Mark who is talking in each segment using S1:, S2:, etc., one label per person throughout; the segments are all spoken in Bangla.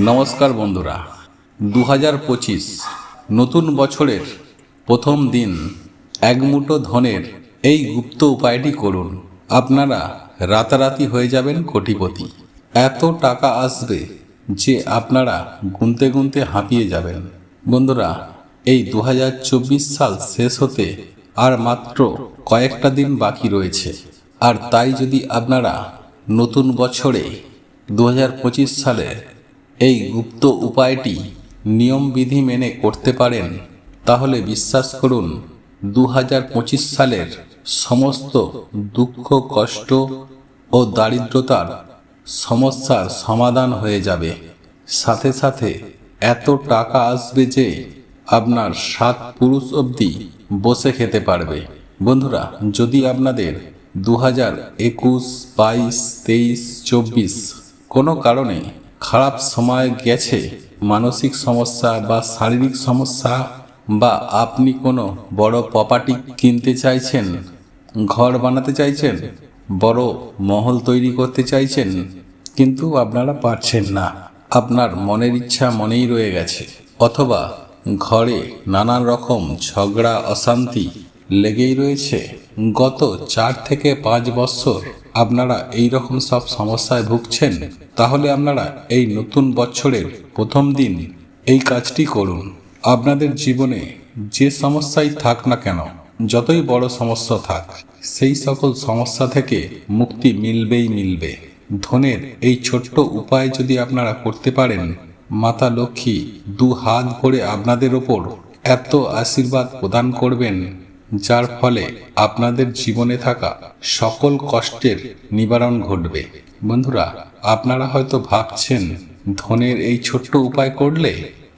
S1: নমস্কার বন্ধুরা, 2025 নতুন বছরের প্রথম দিন এক মুঠো ধনের এই গুপ্ত উপায়টি করুন। আপনারা রাতারাতি হয়ে যাবেন কোটিপতি। এত টাকা আসবে যে আপনারা গুনতে গুনতে হাঁপিয়ে যাবেন। বন্ধুরা, এই 2024 সাল শেষ হতে আর মাত্র কয়েকটা দিন বাকি রয়েছে। আর তাই যদি আপনারা নতুন বছরে 2025 সালে এই গুপ্ত উপায়টি নিয়মবিধি মেনে করতে পারেন, তাহলে বিশ্বাস করুন 2025 সালের সমস্ত দুঃখ, কষ্ট ও দারিদ্রতার সমস্যার সমাধান হয়ে যাবে। সাথে সাথে এত টাকা আসবে যে আপনার 7 পুরুষ অবধি বসে খেতে পারবে। বন্ধুরা, যদি আপনাদের 2021, 22, 23, 24 কোনো কারণে খারাপ সময় গেছে, মানসিক সমস্যা বা শারীরিক সমস্যা, বা আপনি কোনো বড় প্রপার্টি কিনতে চাইছেন, ঘর বানাতে চাইছেন, বড় মহল তৈরি করতে চাইছেন, কিন্তু আপনারা পারছেন না, আপনার মনের ইচ্ছা মনেই রয়ে গেছে, অথবা ঘরে নানান রকম ঝগড়া অশান্তি লেগেই রয়েছে, গত 4 থেকে 5 বছর আপনারা এই রকম সব সমস্যায় ভুগছেন, তাহলে আপনারা এই নতুন বছরের প্রথম দিন এই কাজটি করুন। আপনাদের জীবনে যে সমস্যাই থাক না কেন, যতই বড় সমস্যা থাক, সেই সকল সমস্যা থেকে মুক্তি মিলবেই মিলবে। ধনের এই ছোট্ট উপায় যদি আপনারা করতে পারেন, মাতা লক্ষ্মী 2 হাত ভরে আপনাদের ওপর এত আশীর্বাদ প্রদান করবেন, যার ফলে আপনাদের জীবনে থাকা সকল কষ্টের নিবারণ ঘটবে। বন্ধুরা, আপনারা হয়তো ভাবছেন ধনের এই ছোট্ট উপায় করলে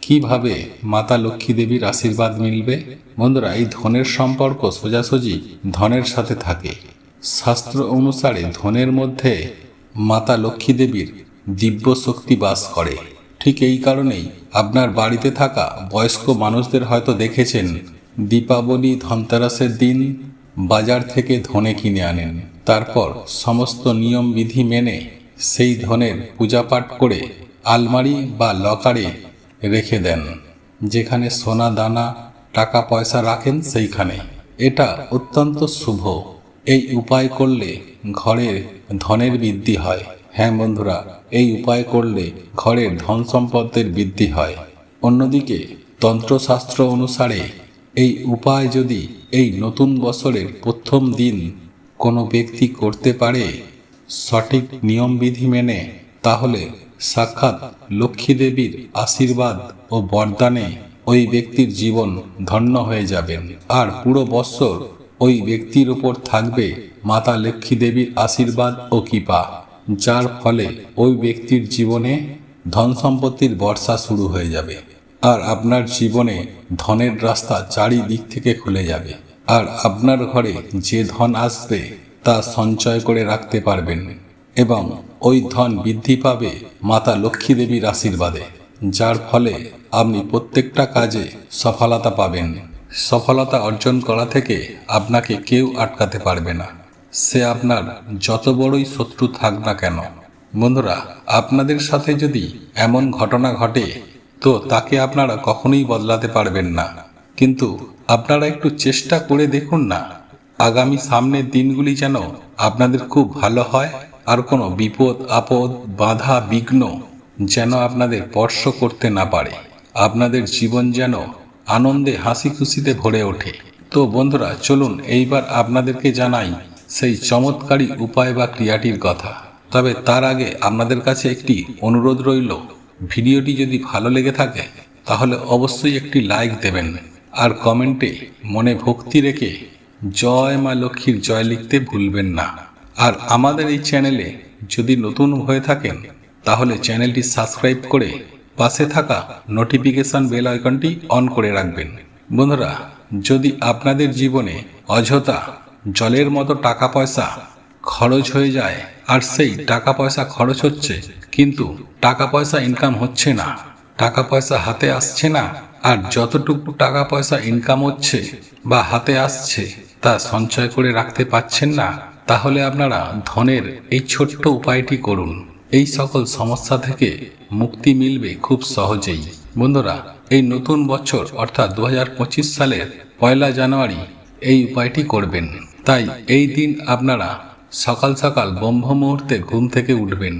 S1: কিভাবে মাতা লক্ষ্মী দেবীর আশীর্বাদ মিলবে। বন্ধুরা, এই ধনের সম্পর্ক সোজাসুজি ধনের সাথে থাকে। শাস্ত্র অনুসারে ধনের মধ্যে মাতা লক্ষ্মী দেবীর দিব্য শক্তি বাস করে। ঠিক এই কারণেই আপনার বাড়িতে থাকা বয়স্ক মানুষদের হয়তো দেখেছেন দীপাবলি, ধনতেরাসের দিন বাজার থেকে ধনে কিনে আনেন, তারপর সমস্ত নিয়ম বিধি মেনে সেই ধনের পূজাপাঠ করে আলমারি বা লকারে রেখে দেন, যেখানে সোনা দানা টাকা পয়সা রাখেন সেইখানে। এটা অত্যন্ত শুভ। এই উপায় করলে ঘরের ধনের বৃদ্ধি হয়। হ্যাঁ বন্ধুরা, এই উপায় করলে ঘরের ধন সম্পদের বৃদ্ধি হয়। অন্যদিকে তন্ত্রশাস্ত্র অনুসারে এই উপায় যদি এই নতুন বছরের প্রথম দিন কোনো ব্যক্তি করতে পারে সঠিক নিয়মবিধি মেনে, তাহলে সাক্ষাৎ লক্ষ্মী দেবীর আশীর্বাদ ও বরদানে ওই ব্যক্তির জীবন ধন্য হয়ে যাবেন। আর পুরো বছর ওই ব্যক্তির উপর থাকবে মাতা লক্ষ্মী দেবীর আশীর্বাদ ও কৃপা, যার ফলে ওই ব্যক্তির জীবনে ধন সম্পত্তির বর্ষা শুরু হয়ে যাবে। আর আপনার জীবনে ধনের রাস্তা চারিদিক থেকে খুলে যাবে। আর আপনার ঘরে যে ধন আসবে তা সঞ্চয় করে রাখতে পারবেন, এবং ওই ধন বৃদ্ধি পাবে মাতা লক্ষ্মী দেবীর আশীর্বাদে, যার ফলে আপনি প্রত্যেকটা কাজে সফলতা পাবেন। সফলতা অর্জন করা থেকে আপনাকে কেউ আটকাতে পারবে না, সে আপনার যত বড়ই শত্রু থাক না কেন। বন্ধুরা, আপনাদের সাথে যদি এমন ঘটনা ঘটে, তো তাকে আপনারা কখনোই বদলাতে পারবেন না। কিন্তু আপনারা একটু চেষ্টা করে দেখুন না, আগামী সামনের দিনগুলি যেন আপনাদের খুব ভালো হয়, আর কোনো বিপদ আপদ বাধা বিঘ্ন যেন আপনাদের স্পর্শ করতে না পারে। আপনাদের জীবন যেন আনন্দে হাসি খুশিতে ভরে ওঠে। তো বন্ধুরা, চলুন এইবার আপনাদেরকে জানাই সেই চমৎকারী উপায় বা ক্রিয়াটির কথা। তবে তার আগে আপনাদের কাছে একটি অনুরোধ রইল, ভিডিওটি যদি ভালো লেগে থাকে তাহলে অবশ্যই একটি লাইক দেবেন, আর কমেন্টে মনে ভক্তি রেখে জয় মা লক্ষ্মীর জয় লিখতে ভুলবেন না। আর আমাদের এই চ্যানেলে যদি নতুন হয়ে থাকেন, তাহলে চ্যানেলটি সাবস্ক্রাইব করে পাশে থাকা নোটিফিকেশন বেল আইকনটি অন করে রাখবেন। বন্ধুরা, যদি আপনাদের জীবনে অযথা জলের মতো টাকা পয়সা খরচ হয়ে যায়, আর সেই টাকা পয়সা খরচ হচ্ছে কিন্তু টাকা পয়সা ইনকাম হচ্ছে না, টাকা পয়সা হাতে আসছে না, আর যতটুকু টাকা পয়সা ইনকাম হচ্ছে বা হাতে আসছে তা সঞ্চয় করে রাখতে পারছেন না, তাহলে আপনারা ধনের এই ছোট্ট উপায়টি করুন। এই সকল সমস্যা থেকে মুক্তি মিলবে খুব সহজেই। বন্ধুরা, এই নতুন বছর অর্থাৎ 2025 সালের 1 জানুয়ারি এই উপায়টি করবেন। তাই এই দিন আপনারা সকাল সকাল ব্রহ্ম মুহূর্তে ঘুম থেকে উঠবেন।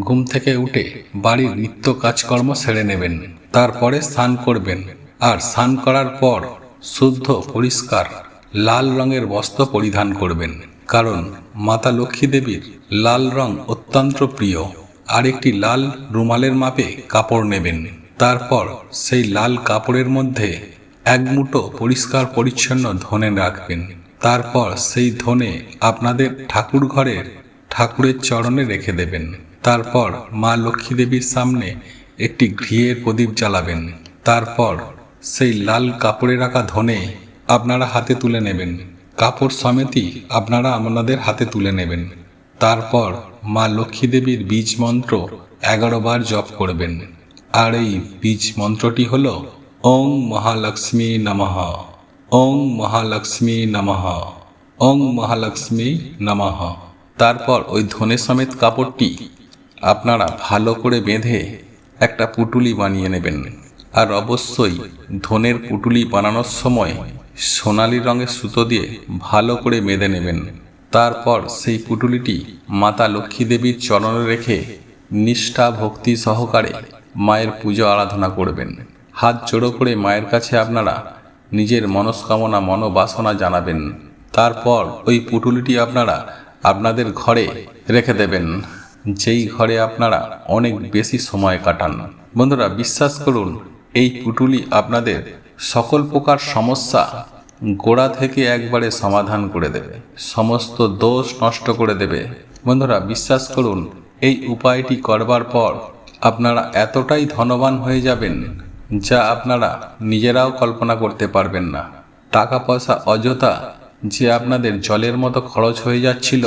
S1: ঘুম থেকে উঠে বাড়ির নিত্য কাজকর্ম সেরে নেবেন। তারপরে স্নান করবেন। আর স্নান করার পর শুদ্ধ পরিষ্কার লাল রঙের বস্ত্র পরিধান করবেন, কারণ মাতা লক্ষ্মী দেবীর লাল রং অত্যন্ত প্রিয়। আর একটি লাল রুমালের মাপে কাপড় নেবেন। তারপর সেই লাল কাপড়ের মধ্যে এক মুঠো পরিষ্কার পরিচ্ছন্ন ধনে রাখবেন। তারপর সেই ধনে আপনাদের ঠাকুর ঘরের ঠাকুরের চরণে রেখে দেবেন। তারপর মা লক্ষ্মী দেবীর সামনে একটি ঘিয়ের প্রদীপ জ্বালাবেন। তারপর সেই লাল কাপড়ে রাখা ধনে আপনারা হাতে তুলে নেবেন। কাপড় সমেতই আপনারা আপনাদের হাতে তুলে নেবেন। তারপর মা লক্ষ্মী দেবীর বীজ মন্ত্র 11 বার জপ করবেন। আর এই বীজ মন্ত্রটি হল ওং মহালক্ষ্মী নমঃ, ওং মহালক্ষ্মী নমঃ, ওং মহালক্ষ্মী নমঃ। তারপর ওই ধনে সমেত কাপড়টি আপনারা ভালো করে বেঁধে একটা পুটুলি বানিয়ে নেবেন। আর অবশ্যই ধনের পুটুলি বানানোর সময় সোনালি রঙের সুতো দিয়ে ভালো করে বেঁধে নেবেন। তারপর সেই পুটুলিটি মাতা লক্ষ্মী দেবীর চরণে রেখে নিষ্ঠা ভক্তি সহকারে মায়ের পুজো আরাধনা করবেন। হাত জোড়ো করে মায়ের কাছে আপনারা নিজের মনস্কামনা মনোবাসনা জানাবেন। তারপর ওই পুটুলিটি আপনারা আপনাদের ঘরে রেখে দেবেন, যেই ঘরে আপনারা অনেক বেশি সময় কাটান। বন্ধুরা, বিশ্বাস করুন, এই পুটুলি আপনাদের সকল প্রকার সমস্যা গোড়া থেকে একবারে সমাধান করে দেবে, সমস্ত দোষ নষ্ট করে দেবে। বন্ধুরা, বিশ্বাস করুন, এই উপায়টি করবার পর আপনারা এতটাই ধনবান হয়ে যাবেন যা আপনারা নিজেরাও কল্পনা করতে পারবেন না। টাকা পয়সা অযথা যে আপনাদের জলের মতো খরচ হয়ে যাচ্ছিল,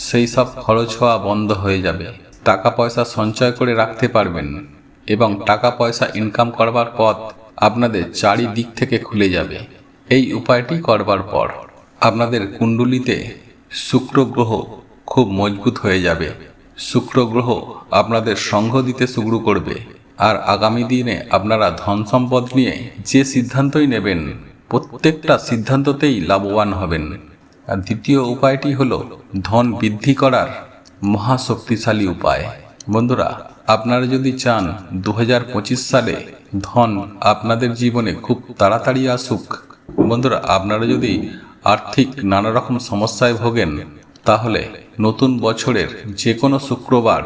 S1: সেই সব খরচ হওয়া বন্ধ হয়ে যাবে। টাকা পয়সা সঞ্চয় করে রাখতে পারবেন এবং টাকা পয়সা ইনকাম করবার পথ আপনাদের চারিদিক থেকে খুলে যাবে। এই উপায়টি করবার পর আপনাদের কুণ্ডলিতে শুক্র গ্রহ খুব মজবুত হয়ে যাবে। শুক্র গ্রহ আপনাদের সঙ্গ দিতে শুরু করবে। আর আগামী দিনে আপনারা ধন সম্পদ নিয়ে যে সিদ্ধান্তই নেবেন, প্রত্যেকটা সিদ্ধান্ততেই লাভবান হবেন। আর দ্বিতীয় উপায়টি হলো ধন বৃদ্ধি করার মহাশক্তিশালী উপায়। বন্ধুরা, আপনারা যদি চান 2025 সালে ধন আপনাদের জীবনে খুব তাড়াতাড়ি আসুক, বন্ধুরা আপনারা যদি আর্থিক নানা রকম সমস্যায় ভোগেন, তাহলে নতুন বছরের যে কোনো শুক্রবার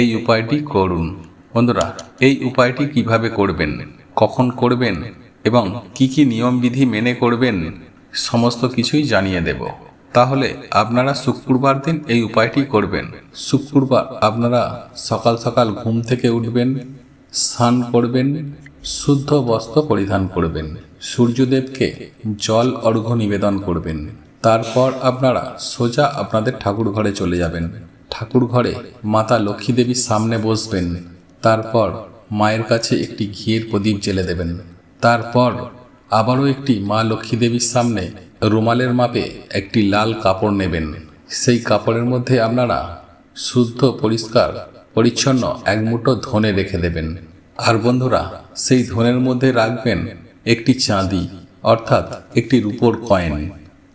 S1: এই উপায়টি করুন। বন্ধুরা, এই উপায়টি কিভাবে করবেন, কখন করবেন এবং কি কি নিয়মবিধি মেনে করবেন, সমস্ত কিছুই জানিয়ে দেব। তাহলে আপনারা শুক্রবার দিন এই উপায়টি করবেন। শুক্রবার আপনারা সকাল সকাল ঘুম থেকে উঠবেন, স্নান করবেন, শুদ্ধ বস্ত্র পরিধান করবেন, সূর্যদেবকে জল অর্ঘ্য নিবেদন করবেন। তারপর আপনারা সোজা আপনাদের ঠাকুর ঘরে চলে যাবেন। ঠাকুর ঘরে মাতা লক্ষ্মী দেবীর সামনে বসবেন। তারপর মায়ের কাছে একটি ঘিয়ের প্রদীপ জ্বেলে দেবেন। তারপর আবারও একটি মা লক্ষ্মী দেবীর সামনে রুমালের মাপে একটি লাল কাপড় নেবেন। সেই কাপড়ের মধ্যে আপনারা শুদ্ধ পরিষ্কার পরিচ্ছন্ন এক মুঠো ধনে রেখে দেবেন। আর বন্ধুরা, সেই ধনের মধ্যে রাখবেন একটি চাঁদি অর্থাৎ একটি রূপোর কয়েন,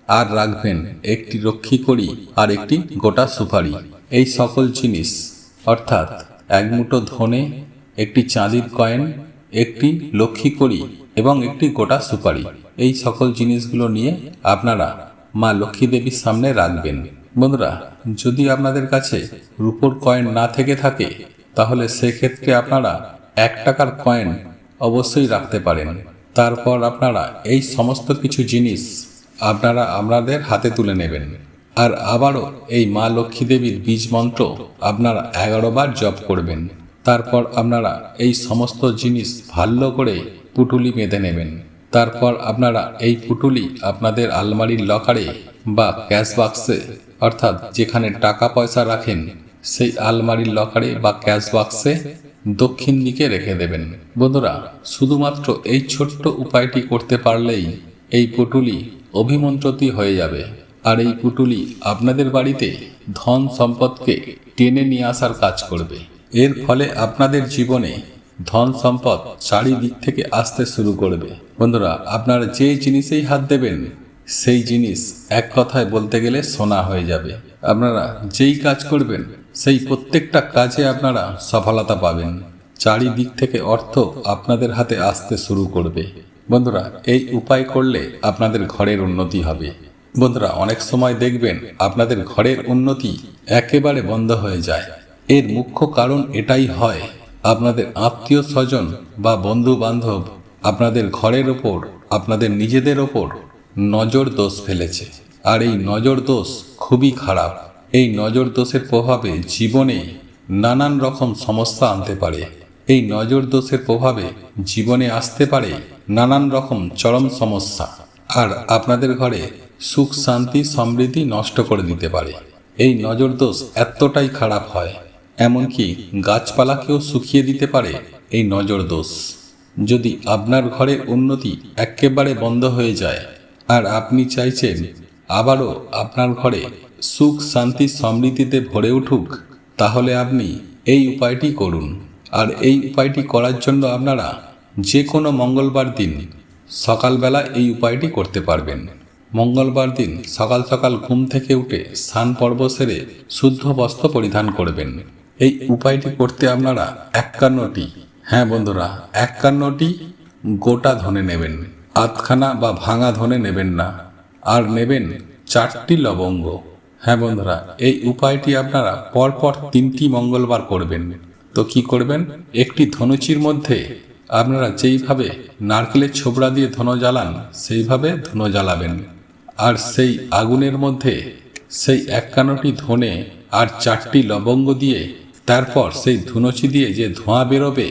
S1: আর রাখবেন একটি রক্ষী কড়ি আর একটি গোটা সুপারি। এই সকল জিনিস অর্থাৎ এক মুঠো ধনে, একটি চাঁদির কয়েন, একটি লক্ষ্মী কড়ি এবং একটি গোটা সুপারি, এই সকল জিনিসগুলো নিয়ে আপনারা মা লক্ষ্মী দেবীর সামনে রাখবেন। বন্ধুরা, যদি আপনাদের কাছে রূপোর কয়েন না থেকে থাকে, তাহলে সেক্ষেত্রে আপনারা 1 টাকার কয়েন অবশ্যই রাখতে পারেন। তারপর আপনারা এই সমস্ত কিছু জিনিস আপনারা আপনাদের হাতে তুলে নেবেন। আর আবারও এই মা লক্ষ্মী দেবীর বীজ মন্ত্র আপনারা 11 বার জপ করবেন। তারপর আপনারা এই সমস্ত জিনিস ভালো করে পুটুলি বেঁধে নেবেন। তারপর আপনারা এই পুটুলি আপনাদের আলমারির লকারে বা ক্যাশ বাক্সে অর্থাৎ যেখানে টাকা পয়সা রাখেন, সেই আলমারির লকারে বা ক্যাশ বাক্সে দক্ষিণ দিকে রেখে দেবেন। বন্ধুরা, শুধুমাত্র এই ছোট্ট উপায়টি করতে পারলেই এই পুটুলি অভিমন্ত্রিত হয়ে যাবে। আর এই পুটুলি আপনাদের বাড়িতে ধন সম্পদকে টেনে নিয়ে আসার কাজ করবে। এর ফলে আপনাদের জীবনে ধন সম্পদ চারিদিক থেকে আসতে শুরু করবে। বন্ধুরা, আপনারা যে জিনিসেই হাত দেবেন সেই জিনিস এক কথায় বলতে গেলে সোনা হয়ে যাবে। আপনারা যেই কাজ করবেন সেই প্রত্যেকটা কাজে আপনারা সফলতা পাবেন। চারিদিক থেকে অর্থ আপনাদের হাতে আসতে শুরু করবে। বন্ধুরা, এই উপায় করলে আপনাদের ঘরের উন্নতি হবে। বন্ধুরা, অনেক সময় দেখবেন আপনাদের ঘরের উন্নতি একেবারে বন্ধ হয়ে যায়। এর মুখ্য কারণ এটাই হয়, আপনাদের আত্মীয় স্বজন বা বন্ধু বান্ধব আপনাদের ঘরের ওপর, আপনাদের নিজেদের ওপর নজর দোষ ফেলেছে। আর এই নজর দোষ খুবই খারাপ। এই নজর দোষের প্রভাবে জীবনে নানান রকম সমস্যা আনতে পারে। এই নজর দোষের প্রভাবে জীবনে আসতে পারে নানান রকম চরম সমস্যা, আর আপনাদের ঘরে সুখ শান্তি সমৃদ্ধি নষ্ট করে দিতে পারে। এই নজর দোষ এতটাই খারাপ হয়, এমনকি গাছপালাকেও শুকিয়ে দিতে পারে এই নজর দোষ। যদি আপনার ঘরের উন্নতি একেবারে বন্ধ হয়ে যায় আর আপনি চাইছেন আবারও আপনার ঘরে সুখ শান্তি সমৃদ্ধিতে ভরে উঠুক, তাহলে আপনি এই উপায়টি করুন। আর এই উপায়টি করার জন্য আপনারা যে কোনো মঙ্গলবার দিন সকালবেলা এই উপায়টি করতে পারবেন। মঙ্গলবার দিন সকাল সকাল ঘুম থেকে উঠে স্নান পর্ব সেরে শুদ্ধ বস্ত্র পরিধান করবেন। এই উপায়টি করতে আপনারা 51টি, হ্যাঁ বন্ধুরা, 51টি গোটা ধনে নেবেন। আধখানা বা ভাঙা ধনে নেবেন না। আর নেবেন 4টি লবঙ্গ। হ্যাঁ বন্ধুরা, এই উপায়টি আপনারা পরপর 3টি মঙ্গলবার করবেন। তো কি করবেন, একটি ধনুচির মধ্যে আপনারা যেইভাবে নারকেলের ছোবড়া দিয়ে ধুনো জ্বালান সেইভাবে ধুনো জ্বালাবেন। আর সেই আগুনের মধ্যে সেই 51টি ধনে আর 4টি লবঙ্গ দিয়ে তারপর সেই ধুনুচি দিয়ে যে ধোঁয়া বেরোবে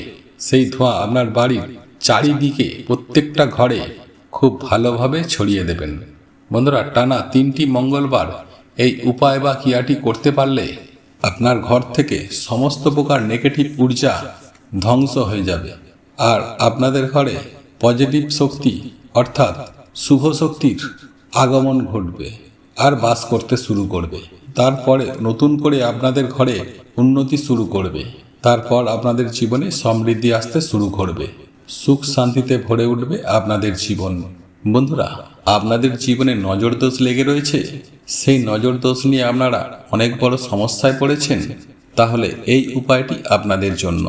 S1: সেই ধোঁয়া আপনার বাড়ির চারিদিকে প্রত্যেকটা ঘরে খুব ভালোভাবে ছড়িয়ে দেবেন। বন্ধুরা, টানা 3টি মঙ্গলবার এই উপায় বা ক্রিয়াটি করতে পারলে আপনার ঘর থেকে সমস্ত প্রকার নেগেটিভ ঊর্জা ধ্বংস হয়ে যাবে। আর আপনাদের ঘরে পজিটিভ শক্তি অর্থাৎ শুভ শক্তির আগমন ঘটবে আর বাস করতে শুরু করবে। তারপরে নতুন করে আপনাদের ঘরে উন্নতি শুরু করবে। তারপর আপনাদের জীবনে সমৃদ্ধি আসতে শুরু করবে। সুখ শান্তিতে ভরে উঠবে আপনাদের জীবন। বন্ধুরা, আপনাদের জীবনে নজর দোষ লেগে রয়েছে, সেই নজর দোষ নিয়ে আপনারা অনেক বড় সমস্যায় পড়েছেন, তাহলে এই উপায়টি আপনাদের জন্য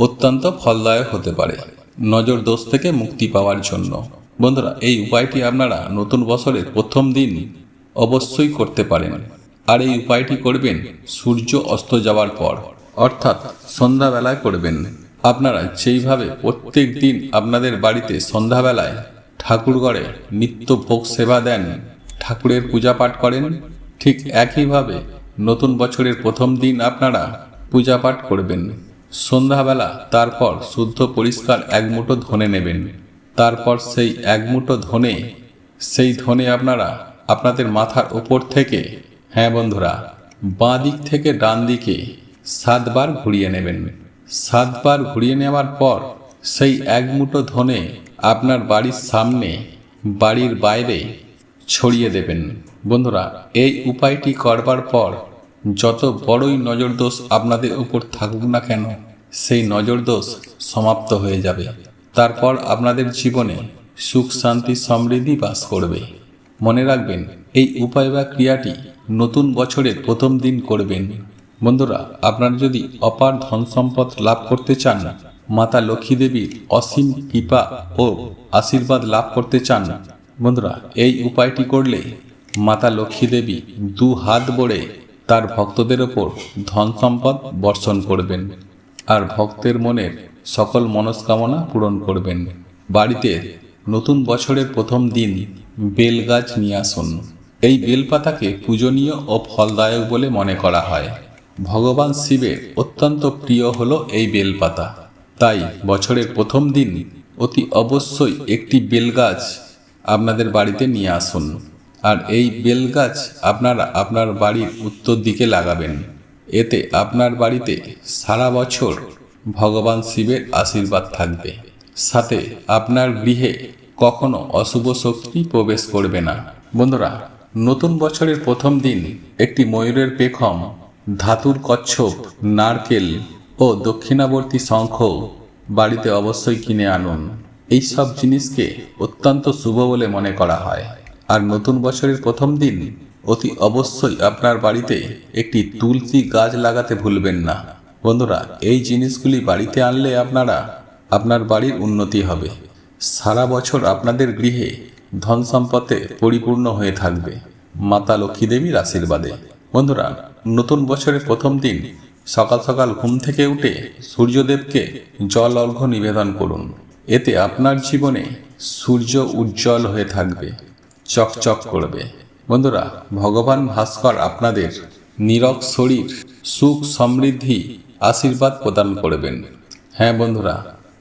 S1: অত্যন্ত ফলদায়ক হতে পারে নজর দোষ থেকে মুক্তি পাওয়ার জন্য। বন্ধুরা, এই উপায়টি আপনারা নতুন বছরের প্রথম দিন অবশ্যই করতে পারেন। আর এই উপায়টি করবেন সূর্য অস্ত যাওয়ার পর, অর্থাৎ সন্ধ্যাবেলায় করবেন। আপনারা যেইভাবে প্রত্যেক দিন আপনাদের বাড়িতে সন্ধ্যাবেলায় ঠাকুরঘরে নিত্য ভোগ সেবা দেন, ঠাকুরের পূজা পাঠ করেন, ঠিক একইভাবে নতুন বছরের প্রথম দিন আপনারা পূজা পাঠ করবেন সন্ধ্যাবেলা। তারপর শুদ্ধ পরিষ্কার 1 মুঠো ধনে নেবেন। তারপর সেই 1 মুঠো ধনে, সেই ধনে আপনারা আপনাদের মাথার উপর থেকে, হ্যাঁ বন্ধুরা, বাঁ দিক থেকে ডান দিকে 7 বার ঘুরিয়ে নেবেন। 7 বার ঘুরিয়ে নেওয়ার পর সেই 1 মুঠো ধনে আপনার বাড়ির সামনে, বাড়ির বাইরে ছড়িয়ে দেবেন। বন্ধুরা, এই উপায়টি করবার পর যত বড়ই নজর দোষ আপনাদের উপর থাকুক না কেন, সেই নজর দোষ সমাপ্ত হয়ে যাবে। তারপর আপনাদের জীবনে সুখ শান্তি সমৃদ্ধি বাস করবে। মনে রাখবেন, এই উপায় বা ক্রিয়াটি নতুন বছরের প্রথম দিন করবেন। বন্ধুরা, আপনারা যদি অপার ধন সম্পদ লাভ করতে চান, মাতা লক্ষ্মী দেবীর অসীম কৃপা ও আশীর্বাদ লাভ করতে চান, বন্ধুরা, এই উপায়টি করলে মাতা লক্ষ্মী দেবী 2 হাত ভরে তার ভক্তদের ওপর ধন সম্পদ বর্ষণ করবেন আর ভক্তের মনের সকল মনস্কামনা পূরণ করবেন। বাড়িতে নতুন বছরের প্রথম দিন বেল গাছ নিয়ে আসুন। এই বেলপাতাকে পূজনীয় ও ফলদায়ক বলে মনে করা হয়। ভগবান শিবের অত্যন্ত প্রিয় হলো এই বেলপাতা। তাই বছরের প্রথম দিন অতি অবশ্যই একটি বেলগাছ আপনাদের বাড়িতে নিয়ে আসুন। আর এই বেলগাছ আপনারা আপনার বাড়ির উত্তর দিকে লাগাবেন। এতে আপনার বাড়িতে সারা বছর ভগবান শিবের আশীর্বাদ থাকবে। সাথে আপনার গৃহে কখনো অশুভ শক্তি প্রবেশ করবে না। বন্ধুরা, নতুন বছরের প্রথম দিন একটি ময়ূরের পেখম, ধাতুর কচ্ছপ, নারকেল ও দক্ষিণাবর্তী শঙ্খ বাড়িতে অবশ্যই কিনে আনুন। এই সব জিনিসকে অত্যন্ত শুভ বলে মনে করা হয়। আর নতুন বছরের প্রথম দিন অতি অবশ্যই আপনার বাড়িতে একটি তুলসী গাছ লাগাতে ভুলবেন না। বন্ধুরা, এই জিনিসগুলি বাড়িতে আনলে আপনার বাড়ির উন্নতি হবে। সারা বছর আপনাদের গৃহে ধন সম্পদে পরিপূর্ণ হয়ে থাকবে মাতা লক্ষ্মী দেবীর আশীর্বাদে। বন্ধুরা, নতুন বছরের প্রথম দিন সকাল সকাল ঘুম থেকে উঠে সূর্যদেবকে জল অর্ঘ্য নিবেদন করুন। এতে আপনার জীবনে সূর্য উজ্জ্বল হয়ে থাকবে, চকচক করবে। বন্ধুরা, ভগবান ভাস্কর আপনাদের নীরোগ শরীর, সুখ সমৃদ্ধি আশীর্বাদ প্রদান করবেন। হ্যাঁ বন্ধুরা,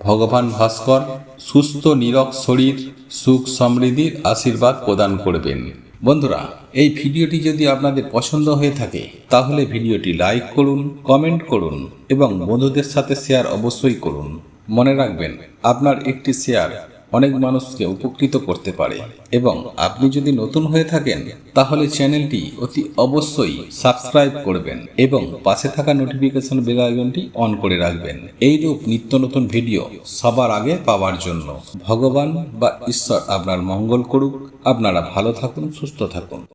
S1: ভগবান ভাস্কর সুস্থ নীরোগ শরীর, সুখ সমৃদ্ধির আশীর্বাদ প্রদান করবেন। বন্ধুরা, এই ভিডিওটি যদি আপনাদের পছন্দ হয়ে থাকে তাহলে ভিডিওটি লাইক করুন, কমেন্ট করুন এবং বন্ধুদের সাথে শেয়ার অবশ্যই করুন। মনে রাখবেন, আপনার একটি শেয়ার অনেক মানুষকে উপকৃত করতে পারে। এবং আপনি যদি নতুন হয়ে থাকেন তাহলে চ্যানেলটি অতি অবশ্যই সাবস্ক্রাইব করবেন এবং পাশে থাকা নোটিফিকেশন বেল আইকনটি অন করে রাখবেন এইরূপ নিত্য নতুন ভিডিও সবার আগে পাওয়ার জন্য। ভগবান বা ঈশ্বর আপনার মঙ্গল করুক। আপনারা ভালো থাকুন, সুস্থ থাকুন।